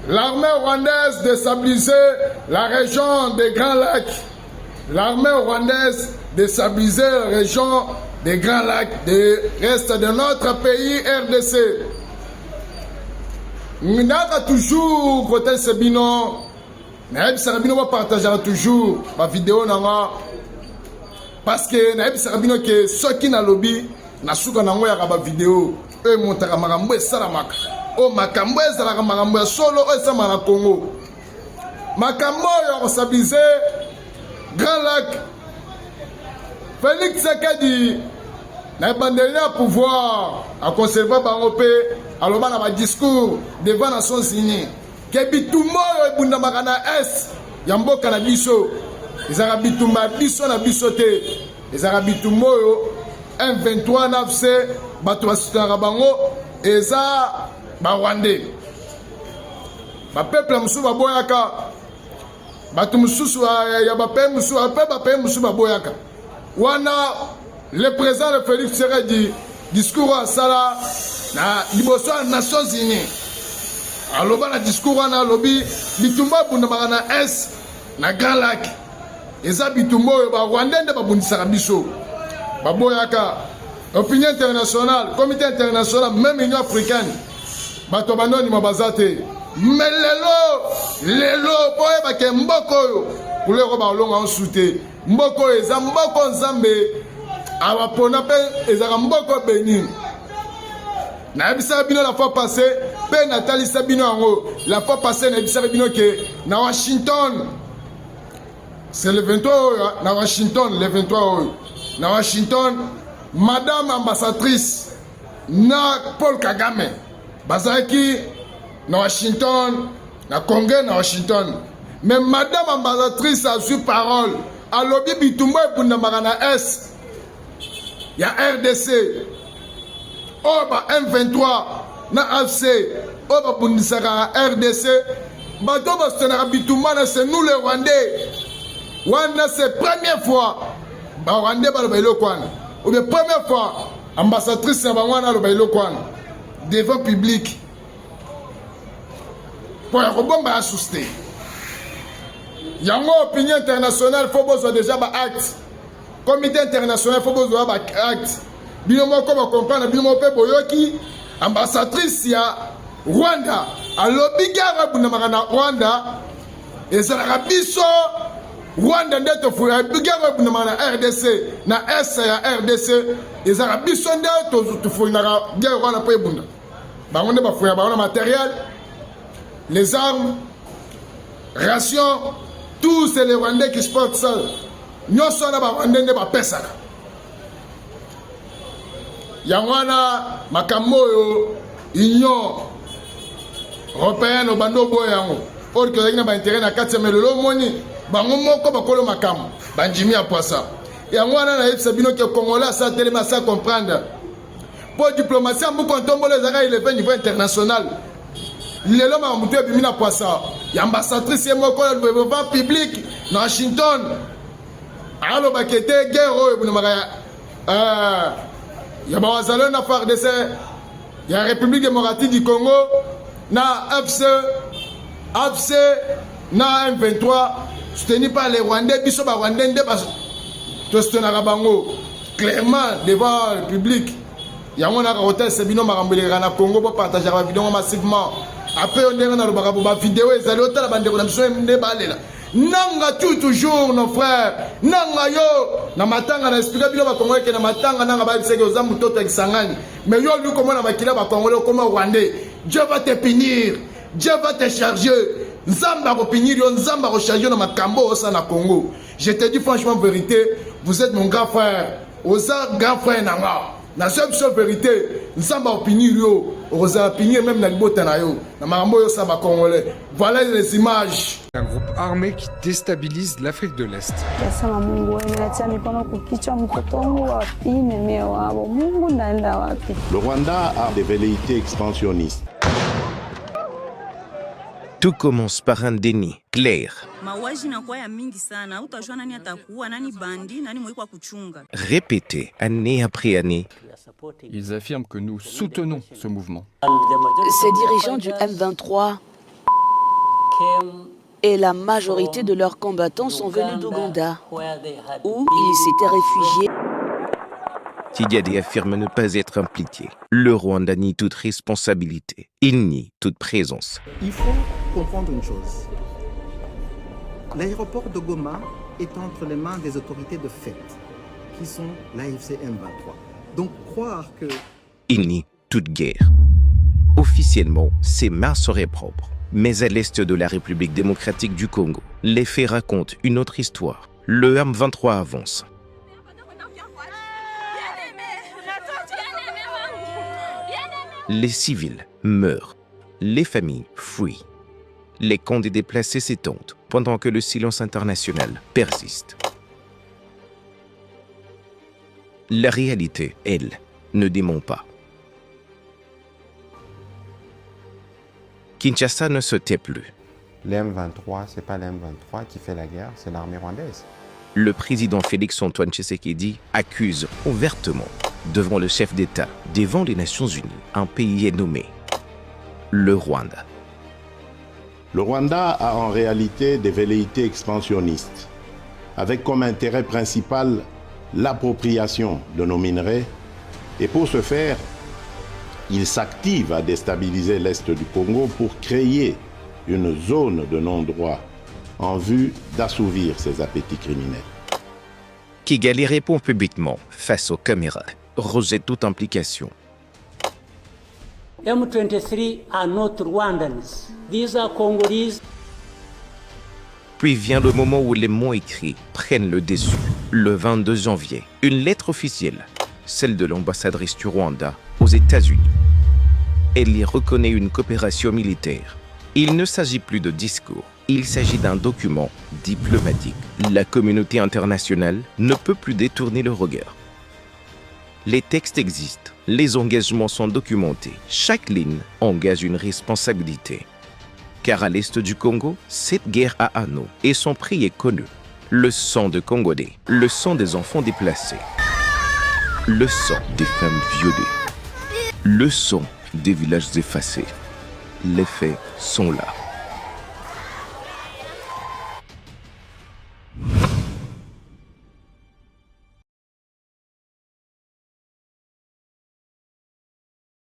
L'armée rwandaise déstabilisait la région des Grands Lacs. L'armée rwandaise déstabilisait la région des Grands Lacs, du reste de notre pays RDC. Nous avons toujours côté Sebino. Nous va partager toujours ma vidéo. Parce que nous avons que ceux qui n'ont lobby, nous avons une vidéo. Eux montrent que makambo esalamaka. O makambo ezalaka makambo ya solo o esalama na Congo. Makambo ya kosabilize Grand Lac. Félix Tshisekedi na bandeli à pouvoir à conserver bango pe aloba na ba discours devant Nations Unies. Ke bitumba yo ebundamaka na est ya mboka na biso. Ezaka bitumba biso na biso te. Ezaka bitumba yo M23 nafse bato basutaka bango eza Rwandais. Ba peuple musu baboyaka. Bato mususu ya ba peuple musu, ba peuple musu baboyaka. Wana le président de Félix Tshisekedi discours à sala na liboso ya Nations Unies. Aloba na discours wana lobi bitumba bundamaka na est na Grand Lac. Eza bitumba yo ba Rwandais nde babundisaka biso. Baboyaka. Opinion internationale, comité international, même Union africaine. Bato banoni mabazate. Mais lelo boye bake mboko yo. Kulero ba olonga onsute. Mboko eza mboko nzambe. Abapona pe ezaka mboko béni. Na ebisa bino la fois passée, pe Nathalie Sabino ango. La fois passée na ebisa bino que na Washington. C'est le 23 na Washington, le 23 na Washington. Madame ambassadrice na Paul Kagame bazaki na Washington, na Congrès na Washington. Mais madame ambassadrice a su parole à lobby bitumbo ebundamaka na S ya RDC oba M23 na AFC oba bundisaka RDC bato bastenaka bitumba na c'est nous les Rwandais. Wana c'est première fois ba Rwandais baloba eloko wana. Ou la première fois, ambassadrice Nabangwana Lobailokwan, devant public, pour un rebond à souster. Il y a une opinion internationale, il faut besoin déjà d'acte. Comité international, il faut besoin d'acte. Bien moi, comme on comprend, bien moi, Boyoki, ambassadrice, il y a Rwanda, à l'obligara, Rwanda, et c'est la rabisso. Rwanda ndeto fuya bigara buna na RDC na S ya RDC ezara biso ndeto tufuya na guerre wana po ebunda bango nde bafuya bango matériel les armes rations tous c'est les Rwandais qui sportent ça nyoso na ba Rwandais nde ba pesaka yangwana makambo yo union européenne obando boyango or que na ba intérêt na 4 melolo moni bango moko bakolo makamu banjimi ya poisa yango wana na yebisa bino ke congolais sa telema sa comprendre pour diplomatie mbu kontombolo ezaka il est niveau international lelo ma mutu ebimi na poisa ya ambassadrice moko le devant public na Washington alo bakete guerre oyo bunamaka ya bawazalo na FARDC ya République démocratique du Congo na AFC na M23 soutenu par les Rwandais, biso ba Rwandais nde ba tostenaka bango clairement devant le public. Yango na hotel Sebino marambelera na Congo pour partager la vidéo massivement. Après on est dans le vidéo ezali otala bandeko na biso nde balela. Nanga toujours nos frères. Nanga yo na matanga na expliquer bino ba Congolais que na matanga nanga ba biseke oza mutoto ekisangani. Mais yo lui comment na makila ba Congolais comme Rwandais. Dieu va te punir. Dieu va te charger. Nzamba repinir yo nzamba recharger na makambo osa na Congo. Je te dis franchement vérité, vous êtes mon grand frère. Osa grand frère nanga. Na seule vérité, nzamba opinir yo, osa opinir même na libota na yo. Na makambo yo sa ba Congolais. Voilà les images. Un groupe armé qui déstabilise l'Afrique de l'Est. Le Rwanda a des velléités expansionnistes. Tout commence par un déni clair, répété année après année. Ils affirment que nous soutenons ce mouvement. Ces dirigeants du M23 Et la majorité de leurs combattants sont venus d'Ouganda, où ils s'étaient réfugiés. Kigali affirme ne pas être impliqué. Le Rwanda nie toute responsabilité. Il nie toute présence. Il faut comprendre une chose. L'aéroport de Goma est entre les mains des autorités de fait, qui sont l'AFC M23. Donc croire que... Il nie toute guerre. Officiellement, ses mains seraient propres. Mais à l'est de la République démocratique du Congo, les faits racontent une autre histoire. Le M23 avance. Les civils meurent. Les familles fuient. Les camps des déplacés s'étendent pendant que le silence international persiste. La réalité, elle, ne dément pas. Kinshasa ne se tait plus. L'M23, ce n'est pas l'M23 qui fait la guerre, c'est l'armée rwandaise. Le président Félix-Antoine Tshisekedi accuse ouvertement, devant le chef d'État, devant les Nations Unies, un pays est nommé le Rwanda. Le Rwanda a en réalité des velléités expansionnistes, avec comme intérêt principal l'appropriation de nos minerais, et pour ce faire, il s'active à déstabiliser l'Est du Congo pour créer une zone de non-droit en vue d'assouvir ses appétits criminels. Kigali répond publiquement face aux caméras, rejette toute implication. M23 are not Rwandans. These are Congolese. Puis vient le moment où les mots écrits prennent le dessus. Le 22 janvier, une lettre officielle, celle de l'ambassadrice du Rwanda aux États-Unis. Elle y reconnaît une coopération militaire. Il ne s'agit plus de discours, il s'agit d'un document diplomatique. La communauté internationale ne peut plus détourner le regard. Les textes existent, les engagements sont documentés. Chaque ligne engage une responsabilité. Car à l'est du Congo, cette guerre a un nom et son prix est connu. Le sang de Congolais, le sang des enfants déplacés, le sang des femmes violées, le sang des villages effacés. Les faits sont là.